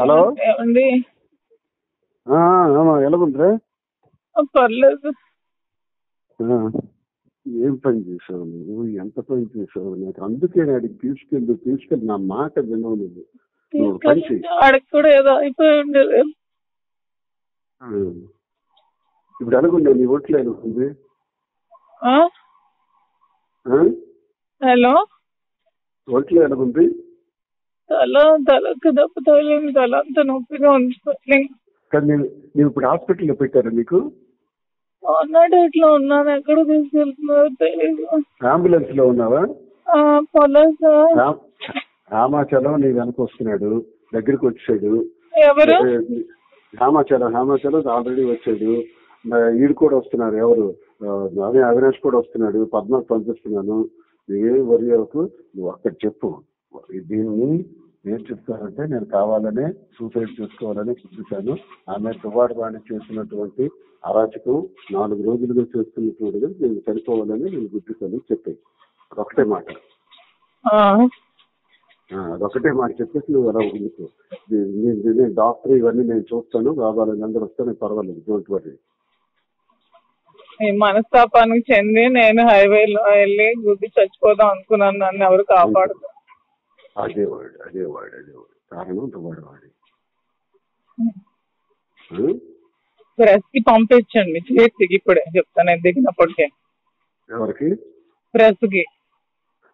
Hello ఏమండి? ఎలాగుందిరా? పర్లేదు. ఏం పని చేసావు నువ్వు? ఎంత పని చేసావు? నాకు అందుకే అడిగి తీసుకెళ్ళి నా మాట వినవు నువ్వు. నువ్వు పని చెయ్యి. ఆడికి కూడా ఏదో అయిపోయి ఉండేది. ఇప్పుడు ఎలాగుండే నీ ఒంట్లో ఎలాగుంది? హలో, ఒంట్లో ఎలాగుంది? తలకు దెబ్బ తగిలింది. తల అంతా నొప్పిగా ఉంది. కానీ నేను ఇప్పుడు హాస్పిటల్లో పెట్టారా నీకు? డేట్ లో ఉన్నాను. ఎక్కడ తీసుకెళ్తున్నారో తెలియదు. అంబులెన్స్ లో ఉన్నావా? రామాచలం నీ వెనక వస్తున్నాడు, దగ్గరికి వచ్చాడు. ఎవరు? రామాచలం ఆల్రెడీ వచ్చాడు. ఈడు కూడా వస్తున్నారు. ఎవరు? అదే అవినాష్ కూడా వస్తున్నాడు. పద్మాకు పంపిస్తున్నాను. నువ్వేం వరి అవ్వకు. నువ్వు అక్కడ చెప్పు. దీన్ని ఏం చెప్తానంటే, నేను కావాలనే సూసైడ్ చేసుకోవాలని చూపించాను. ఆమె తువాడు వాణి చేసినటువంటి అరాచకం 4 రోజులుగా చేస్తున్నటువంటి నేను చనిపోవాలని నేను గుర్తిస్తాను చెప్పాను. అదొకటే మాట. అదొకటే మాట చెప్పేసి నువ్వు అలా ఉండిపో. నేను డాక్టర్ ఇవన్నీ నేను చూస్తాను. కావాలని అందరూ వస్తాను, పర్వాలేదు, డోంట్ వరీ. మనస్తాపానికి చెంది నేను హైవేలో వెళ్ళి గుద్ది చచ్చిపోదాం అనుకున్నాను. నన్ను ఎవరు కాపాడుతారు? అదే వాడు కారణం వాడు. ప్రెస్ కి పంపించండి చేతికి. ఇప్పుడే చెప్తాను నేను దిగినప్పటికే. ఎవరికి? ప్రెస్ కి.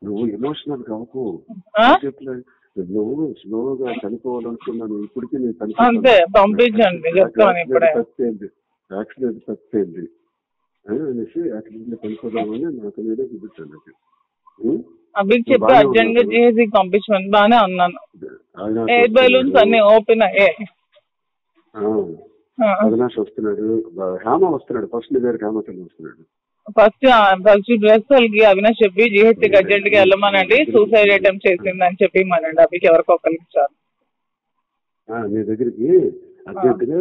నువ్వు ఎమోషనల్ కావకు. నువ్వు స్లోగా చనిపోవాలనుకున్నాను. ఇప్పటికీ నేను అంతే, పంపించండి చెప్తాను ఇప్పుడే. యాక్సిడెంట్ తప్పింది అనేసి యాక్సిడెంట్ లో చనిపోదామని నాకు మీదే చూపించాను. అవి చెప్పి అర్జెంట్ గా చేసి పంపించమని బానే అన్నాను. ఎయిర్ బెలూన్స్ అన్ని ఓపెన్ అయ్యాయి. అవినాష్ వస్తున్నాడు, హేమ వస్తున్నాడు. ఫస్ట్ నీ దగ్గర హేమచంద్ర వస్తున్నాడు. ఫస్ట్ డ్రెస్ వాళ్ళకి అవినాష్ చెప్పి జిహెచ్కి అర్జెంట్ గా వెళ్ళమనండి, సూసైడ్ అటెంప్ట్ చేసిందని చెప్పి మనండి. అవికి ఎవరికి ఒకరికి ఇచ్చారు. నీ దగ్గరికి అర్జెంట్ గా